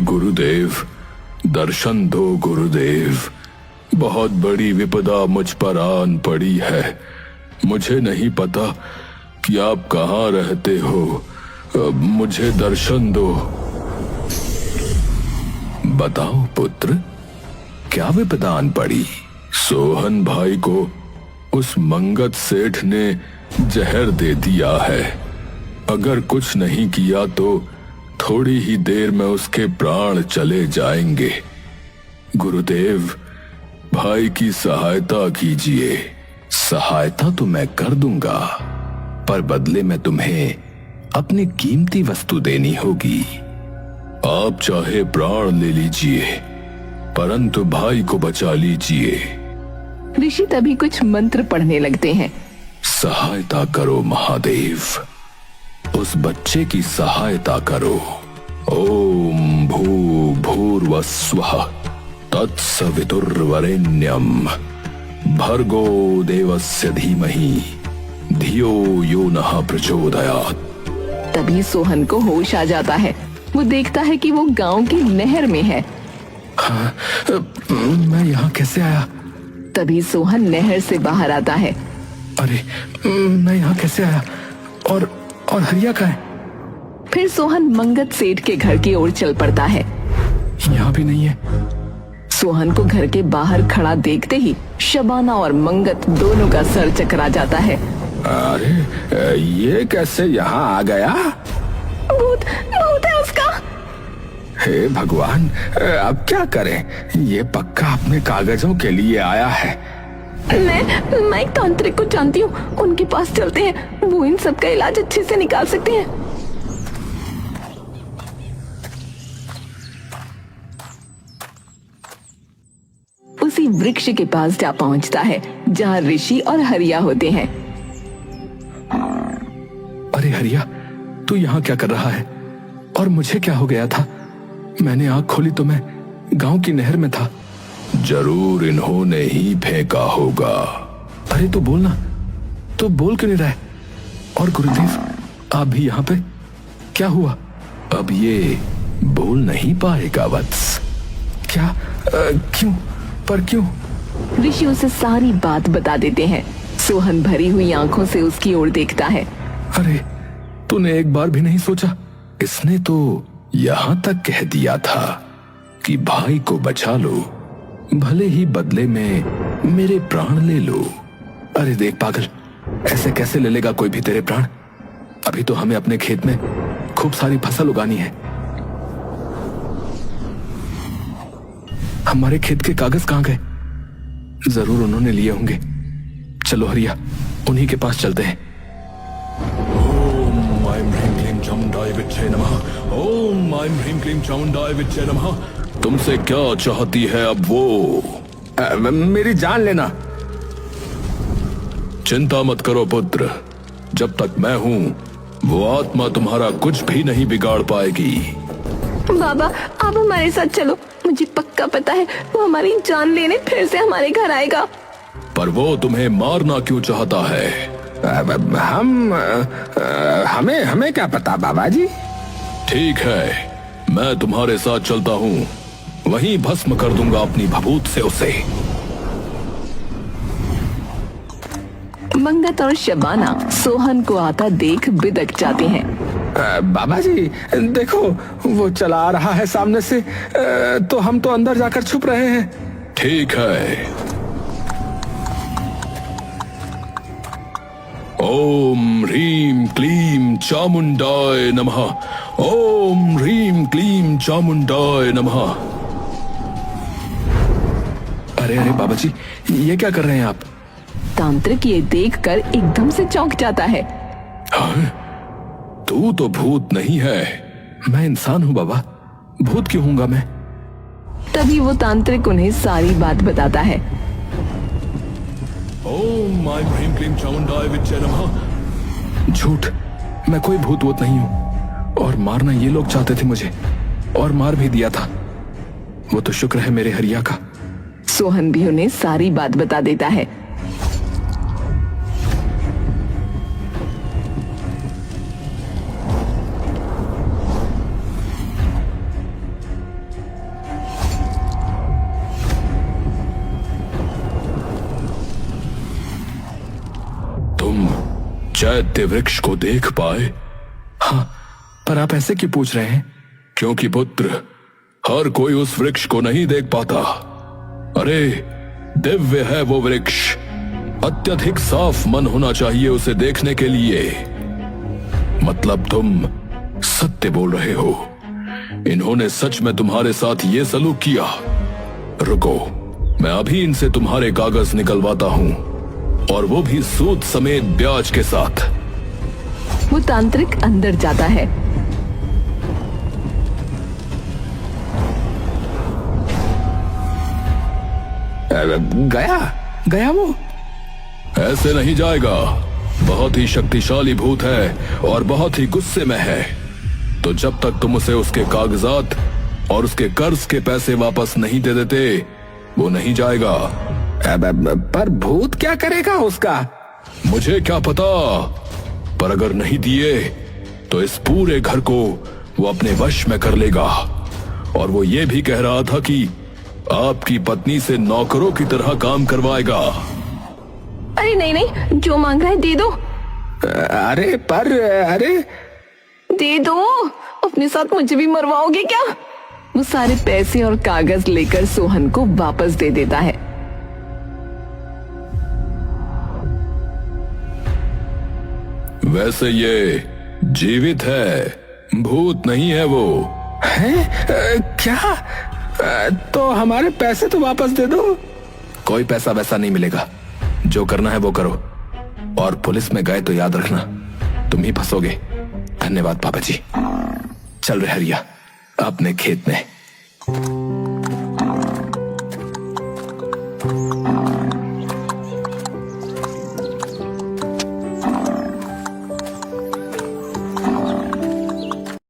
गुरुदेव, दर्शन दो गुरुदेव। बहुत बड़ी विपदा मुझ पर आन पड़ी है। मुझे नहीं पता कि आप कहाँ रहते हो। अब मुझे दर्शन दो। बताओ पुत्र, क्या विपदा आन पड़ी? सोहन भाई को उस मंगत सेठ ने जहर दे दिया है। अगर कुछ नहीं किया तो थोड़ी ही देर में उसके प्राण चले जाएंगे। गुरुदेव, भाई की सहायता कीजिए। सहायता तो मैं कर दूंगा, पर बदले में तुम्हें अपनी कीमती वस्तु देनी होगी। आप चाहे प्राण ले लीजिए, परंतु भाई को बचा लीजिए। ऋषि तभी कुछ मंत्र पढ़ने लगते हैं। सहायता करो महादेव, उस बच्चे की सहायता करो। ओम भूर्भुवस्वः तत्सवितुर्वरेण्यं भर्गो देवस्य धीमहि धियो यो नः प्रचोदयात्। तभी सोहन को होश आ जाता है। वो देखता है कि वो गांव की नहर में है। हाँ, मैं यहाँ कैसे आया? तभी सोहन नहर से बाहर आता है। अरे, मैं यहाँ कैसे आया? और हरिया कहाँ है? फिर सोहन मंगत सेठ के घर की ओर चल पड़ता है। यहाँ भी नहीं है। सोहन को घर के बाहर खड़ा देखते ही शबाना और मंगत दोनों का सर चकरा जाता है। अरे, ये कैसे यहाँ आ गया? भूत है उसका। हे भगवान, अब क्या करें? ये पक्का अपने कागजों के लिए आया है। मैं एक तांत्रिक को जानती हूँ, उनके पास चलते हैं। वो इन सब का इलाज अच्छे से निकाल सकते हैं। उसी वृक्ष के पास जा पहुँचता है जहाँ ऋषि और हरिया होते हैं। अरे हरिया, तू यहाँ क्या कर रहा है? और मुझे क्या हो गया था? मैंने आंख खोली तो मैं गांव की नहर में था। जरूर इन्होंने ही फेंका होगा। अरे तो बोलना, तो बोल क्यों नहीं रहा है? और गुरुदेव, आप भी यहाँ पे? क्या हुआ? अब ये बोल नहीं पाएगा वत्स। क्या? क्यों? पर क्यों? ऋषि उसे सारी बात बता देते हैं। सोहन भरी हुई आंखों से उसकी ओर देखता है। अरे, तूने एक बार भी नहीं सोचा? इसने तो यहाँ तक कह दिया था कि भाई को बचा लो, भले ही बदले में मेरे प्राण ले लो। अरे देख पागल, ऐसे कैसे ले लेगा कोई भी तेरे प्राण? अभी तो हमें अपने खेत में खूब सारी फसल उगानी है। हमारे खेत के कागज कहाँ गए? जरूर उन्होंने लिए होंगे। चलो हरिया, उन्हीं के पास चलते हैं। ओम ऐं ह्रीं क्लीं चामुंडाय विद्महे नमः। ओम ऐं ह्रीं क्लीं चामुंडाय विद्महे नमः। तुमसे क्या चाहती है अब वो? मेरी जान लेना। चिंता मत करो पुत्र, जब तक मैं हूँ वो आत्मा तुम्हारा कुछ भी नहीं बिगाड़ पाएगी। बाबा, आप हमारे साथ चलो। मुझे पक्का पता है वो हमारी जान लेने फिर से हमारे घर आएगा। पर वो तुम्हें मारना क्यों चाहता है? हमें क्या पता बाबा जी। ठीक है, मैं तुम्हारे साथ चलता हूँ। वहीं भस्म कर दूंगा अपनी भभूत से उसे। मंगत और शबाना सोहन को आता देख बिदक जाते हैं। बाबा जी देखो, वो चला आ रहा है सामने से। तो हम तो अंदर जाकर छुप रहे हैं। ठीक है। ओम ह्रीं क्लीं चामुंडाय नमः। ओम ह्रीं क्लीं चामुंडाय नमः। अरे बाबा जी, ये क्या कर रहे हैं आप? तांत्रिक ये देखकर एकदम से चौंक जाता है। हाँ? तू तो भूत नहीं है। मैं इंसान हूँ बाबा, भूत क्यों हूँगा मैं? तभी वो तांत्रिक उन्हें सारी बात बताता है। ओम ऐं ह्रीं क्लीं चामुंडाय विद्महे नमः। झूठ, मैं कोई भूत वूत नहीं हूँ। और मारना ये लोग चाहते थे मुझे, और मार भी दिया था। वो तो शुक्र है मेरे हरिया का। सोहन भी उन्हें सारी बात बता देता है। चैत्य वृक्ष को देख पाए? हाँ, पर आप ऐसे क्यों पूछ रहे हैं? क्योंकि पुत्र, हर कोई उस वृक्ष को नहीं देख पाता। अरे दिव्य है वो वृक्ष, अत्यधिक साफ मन होना चाहिए उसे देखने के लिए। मतलब तुम सत्य बोल रहे हो, इन्होंने सच में तुम्हारे साथ ये सलूक किया। रुको, मैं अभी इनसे तुम्हारे कागज निकलवाता हूं, और वो भी सूद समेत ब्याज के साथ। वो तांत्रिक अंदर जाता है। गया वो? ऐसे नहीं जाएगा, बहुत ही शक्तिशाली भूत है और बहुत ही गुस्से में है। तो जब तक तुम उसे उसके कागजात और उसके कर्ज के पैसे वापस नहीं दे देते, वो नहीं जाएगा। पर भूत क्या करेगा उसका? मुझे क्या पता, पर अगर नहीं दिए तो इस पूरे घर को वो अपने वश में कर लेगा। और वो ये भी कह रहा था कि आपकी पत्नी से नौकरों की तरह काम करवाएगा। अरे नहीं नहीं, जो मांग रहा है दे दो। अरे दे दो, अपने साथ मुझे भी मरवाओगे क्या? वो सारे पैसे और कागज लेकर सोहन को वापस दे देता है। वैसे ये जीवित है, भूत नहीं है वो। हैं? क्या? तो हमारे पैसे तो वापस दे दो। कोई पैसा वैसा नहीं मिलेगा, जो करना है वो करो। और पुलिस में गए तो याद रखना, तुम ही फंसोगे। धन्यवाद पापा जी। चल रहे हरिया अपने खेत में।